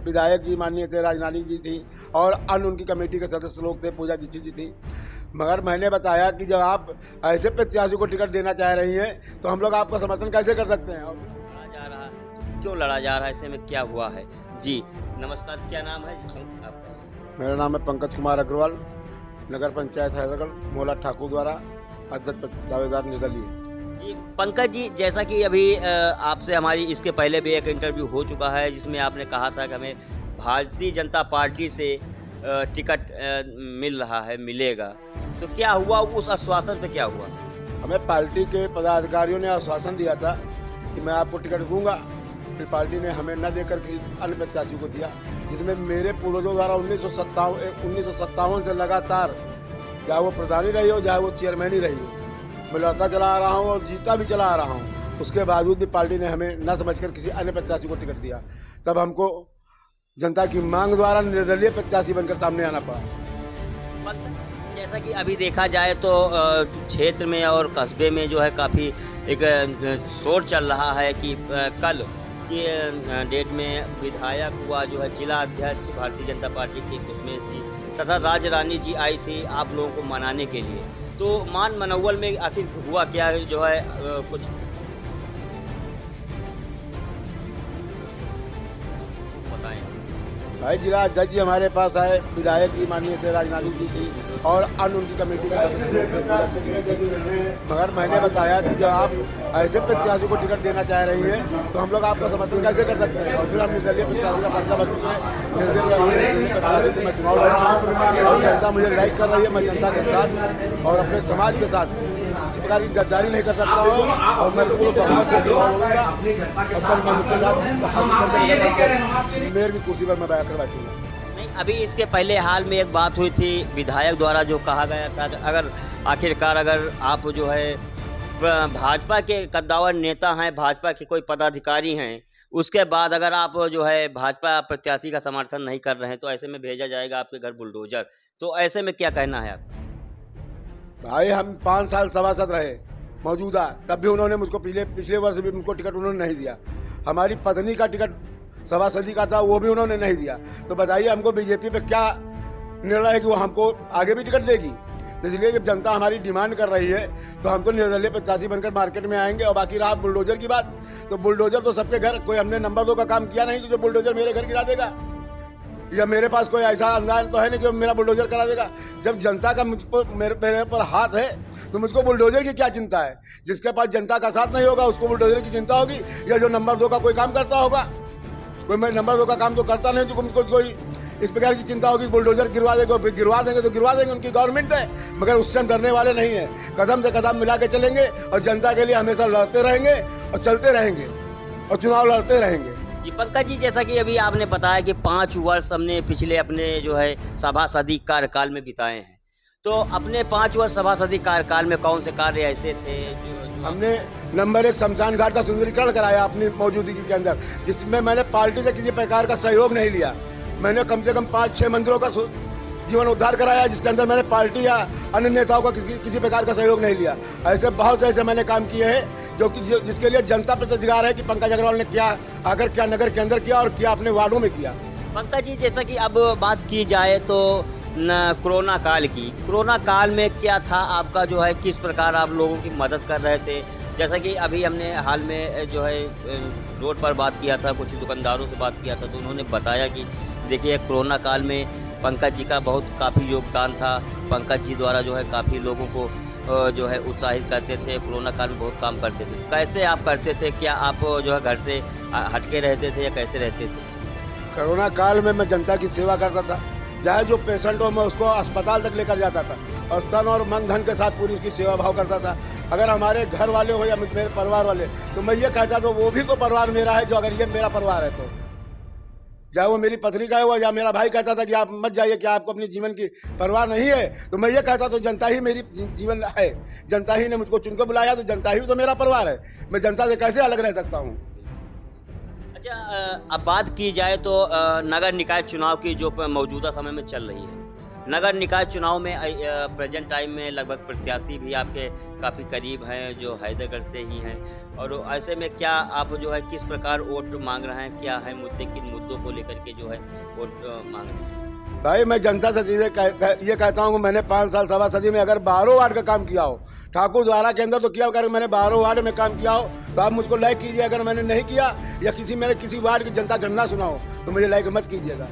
विधायक जी माननीय थे, राजनानी जी थी और अन्य उनकी कमेटी के सदस्य लोग थे, पूजा दीक्षित जी थी। मगर मैंने बताया कि जब आप ऐसे प्रत्याशी को टिकट देना चाह रही हैं तो हम लोग आपका समर्थन कैसे कर सकते हैं। लड़ा जा रहा है, क्यों लड़ा जा रहा है, ऐसे में क्या हुआ है? जी नमस्कार, क्या नाम है आपका? मेरा नाम है पंकज कुमार अग्रवाल, नगर पंचायत हैदरगढ़, मोहला ठाकुर द्वारा अध्यक्ष दावेदार निर्दलीय। जी पंकज जी, जैसा कि अभी आपसे हमारी इसके पहले भी एक इंटरव्यू हो चुका है जिसमें आपने कहा था कि हमें भारतीय जनता पार्टी से टिकट मिल रहा है, मिलेगा, तो क्या हुआ? उस आश्वासन पे क्या हुआ? हमें पार्टी के पदाधिकारियों ने आश्वासन दिया था कि मैं आपको टिकट दूंगा, फिर पार्टी ने हमें न देकर किसी अन्य प्रत्याशी को दिया, जिसमें मेरे पूर्वजों द्वारा 1957 से लगातार, चाहे वो प्रधानी रही हो चाहे वो चेयरमैन ही रही हो, मैं लड़ता चला आ रहा हूँ और जीता भी चला आ रहा हूँ। उसके बावजूद भी पार्टी ने हमें न समझकर किसी अन्य प्रत्याशी को टिकट दिया। तब हमको जनता की मांग द्वारा निर्दलीय प्रत्याशी बनकर सामने आना पड़ा। जैसा कि अभी देखा जाए तो क्षेत्र में और कस्बे में जो है काफ़ी एक शोर चल रहा है कि कल की डेट में विधायक हुआ जो है जिला अध्यक्ष भारतीय जनता पार्टी के कुसमेश जी तथा राजरानी जी आई थी आप लोगों को मनाने के लिए, तो मान मनौवल में आखिर हुआ क्या जो है कुछ बताएं। भाई जिला अध्यक्ष जी हमारे पास आए, विधायक जी माननीय थे, राजनानी जी थी और अन्य उनकी कमेटी के सदस्य लोग थे, पूजा दीक्षित थी। मगर मैंने बताया कि जब आप ऐसे प्रत्याशी को टिकट देना चाह रही हैं तो हम लोग आपका समर्थन कैसे कर सकते हैं। और फिर हम निर्दलीय प्रत्याशी का पर्चा भर चुके हैं, निर्दलीय प्रत्याशी से मैं चुनाव लड़ रहा हूँ और जनता मुझे लाइक कर रही है। मैं जनता के साथ और अपने समाज के साथ किसी प्रकार की गद्दारी नहीं कर सकता हूँ और मैं पूर्ण बहुमत से चुनाव लड़ूंगा और कल मैं मुझके साथ मेयर की कुर्सी पर मैं बैठकर बैठूंगा। नहीं, अभी इसके पहले हाल में एक बात हुई थी विधायक द्वारा जो कहा गया था कि अगर आखिरकार अगर आप जो है भाजपा के कद्दावर नेता हैं, भाजपा के कोई पदाधिकारी हैं, उसके बाद अगर आप जो है भाजपा प्रत्याशी का समर्थन नहीं कर रहे हैं तो ऐसे में भेजा जाएगा आपके घर बुलडोजर, तो ऐसे में क्या कहना है आपका? भाई हम 5 साल सभासद रहे मौजूदा, तब भी उन्होंने मुझको पिछले वर्ष भी मुझको टिकट उन्होंने नहीं दिया। हमारी पत्नी का टिकट सभासदी का था, वो भी उन्होंने नहीं दिया। तो बताइए हमको बीजेपी पे क्या निर्णय है कि वो हमको आगे भी टिकट देगी। तो इसलिए जब जनता हमारी डिमांड कर रही है तो हम तो निर्दलीय प्रत्याशी बनकर मार्केट में आएंगे। और बाकी रहा बुलडोजर की बात, तो बुलडोजर तो सबके घर, कोई हमने नंबर 2 का काम किया नहीं कि जो बुलडोजर मेरे घर गिरा देगा, या मेरे पास कोई ऐसा अंदाज तो है नहीं कि मेरा बुलडोजर करा देगा। जब जनता का मुझको मेरे पर हाथ है तो मुझको बुलडोजर की क्या चिंता है। जिसके पास जनता का साथ नहीं होगा उसको बुलडोजर की चिंता होगी, या जो नंबर 2 का कोई काम करता होगा। कोई मैं नंबर 2 का काम तो करता नहीं, तो मुझको कोई इस प्रकार की चिंता होगी बुलडोजर गिरवा देंगे, गिरवा देंगे तो गिरवा देंगे, उनकी गवर्नमेंट है। मगर उससे हम डरने वाले नहीं है, कदम से कदम मिला के चलेंगे और जनता के लिए हमेशा लड़ते रहेंगे और चलते रहेंगे और चुनाव लड़ते रहेंगे। जी पंकज जी, जैसा कि अभी आपने बताया कि 5 वर्ष हमने पिछले अपने जो है सभासदी कार्यकाल में बिताए हैं, तो अपने 5 वर्ष सभासदी कार्यकाल में कौन से कार्य ऐसे थे जो हमने नंबर 1 शमशान घाट का सुंदरीकरण कराया अपनी मौजूदगी के अंदर, जिसमें मैंने पार्टी से किसी प्रकार का सहयोग नहीं लिया। मैंने कम से कम 5-6 मंदिरों का जीवन उद्धार कराया, जिसके अंदर मैंने पार्टी या अन्य नेताओं का किसी प्रकार का सहयोग नहीं लिया। ऐसे बहुत से ऐसे मैंने काम किए हैं जो कि जिसके लिए जनता प्रतिनिधिकार है कि पंकज अग्रवाल ने क्या आकर क्या नगर के अंदर किया और क्या अपने वार्डों में किया। पंकज जी, जैसा कि अब बात की जाए तो कोरोना काल में क्या था आपका जो है, किस प्रकार आप लोगों की मदद कर रहे थे? जैसा कि अभी हमने हाल में जो है रोड पर बात किया था, कुछ दुकानदारों से बात किया था, तो उन्होंने बताया कि देखिए कोरोना काल में पंकज जी का काफ़ी योगदान था। पंकज जी द्वारा जो है काफ़ी लोगों को जो है उत्साहित करते थे, कोरोना काल में बहुत काम करते थे। कैसे आप करते थे? क्या आप जो है घर से हटके रहते थे या कैसे रहते थे? कोरोना काल में मैं जनता की सेवा करता था, चाहे जो पेशेंट हो मैं उसको अस्पताल तक लेकर जाता था और तन और मन धन के साथ पूरी उसकी सेवा भाव करता था। अगर हमारे घर वाले हो या मेरे परिवार वाले, तो मैं ये कहता था वो भी तो परिवार मेरा है, जो अगर ये मेरा परिवार है तो चाहे वो मेरी पत्नी का है या मेरा भाई कहता था कि आप मत जाइए, क्या आपको अपनी जीवन की परवाह नहीं है, तो मैं ये कहता तो जनता ही मेरी जीवन है, जनता ही ने मुझको चुनकर बुलाया, तो जनता ही तो मेरा परिवार है। मैं जनता से कैसे अलग रह सकता हूँ। अच्छा, अब बात की जाए तो नगर निकाय चुनाव की जो मौजूदा समय में चल रही है, नगर निकाय चुनाव में प्रेजेंट टाइम में लगभग प्रत्याशी भी आपके काफ़ी करीब हैं जो हैदरगढ़ से ही हैं, और ऐसे में क्या आप जो है किस प्रकार वोट मांग रहे हैं, क्या है मुद्दे, किन मुद्दों को लेकर के जो है वोट मांग रहे हैं? भाई मैं जनता से सीधे ये कहता हूँ, मैंने 5 साल सवा सदी में अगर 12 वार्ड का काम किया हो, ठाकुर द्वारा के अंदर तो किया, अगर मैंने 12 वार्ड में काम किया हो तो आप मुझको लाइक कीजिए। अगर मैंने नहीं किया या मैंने किसी वार्ड की जनता गणना सुना हो तो मुझे लाइक मत कीजिएगा।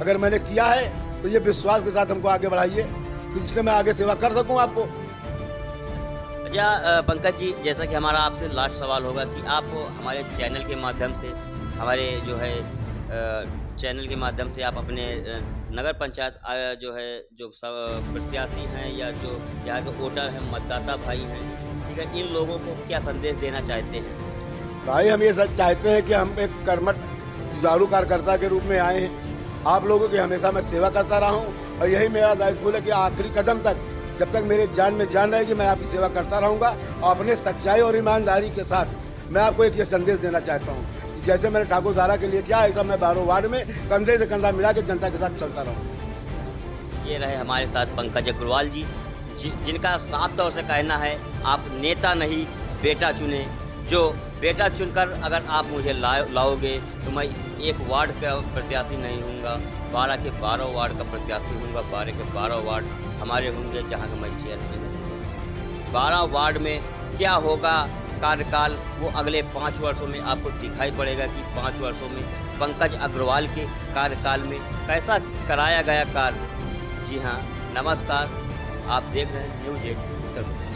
अगर मैंने किया है तो ये विश्वास के साथ हमको आगे बढ़ाइए, जिससे मैं आगे सेवा कर सकूँ आपको। अच्छा पंकज जी, जैसा कि हमारा आपसे लास्ट सवाल होगा कि आप हमारे चैनल के माध्यम से, हमारे जो है चैनल के माध्यम से आप अपने नगर पंचायत जो है जो सब प्रत्याशी हैं या जो यहाँ के वोटर हैं, मतदाता भाई हैं, ठीक है, इन लोगों को क्या संदेश देना चाहते हैं? भाई हम ये सब चाहते हैं कि हम एक कर्मठ जुझारू कार्यकर्ता के रूप में आए हैं, आप लोगों की हमेशा मैं सेवा करता रहा हूँ और यही मेरा दायित्व है कि आखिरी कदम तक, जब तक मेरे जान में जान रहेगी, मैं आपकी सेवा करता रहूँगा। और अपने सच्चाई और ईमानदारी के साथ मैं आपको एक ये संदेश देना चाहता हूँ, जैसे मैंने ठाकुर दारा के लिए किया, ऐसा मैं 12 वार्ड में कंधे से कंधा मिला के जनता के साथ चलता रहूँ। ये रहे हमारे साथ पंकज अग्रवाल जी, जिनका साफ तौर से कहना है आप नेता नहीं बेटा चुने, जो बेटा चुनकर अगर आप मुझे लाओगे तो मैं इस एक वार्ड का प्रत्याशी नहीं हूँगा, 12 के 12 वार्ड का प्रत्याशी हूँगा। 12 के 12 वार्ड हमारे होंगे जहाँ का मैं चेयरमैन हूँगा। 12 वार्ड में क्या होगा कार्यकाल, वो अगले 5 वर्षों में आपको दिखाई पड़ेगा कि 5 वर्षों में पंकज अग्रवाल के कार्यकाल में कैसा कराया गया कार्य। जी हाँ, नमस्कार, आप देख रहे हैं न्यूज़ 8 उत्तर प्रदेश।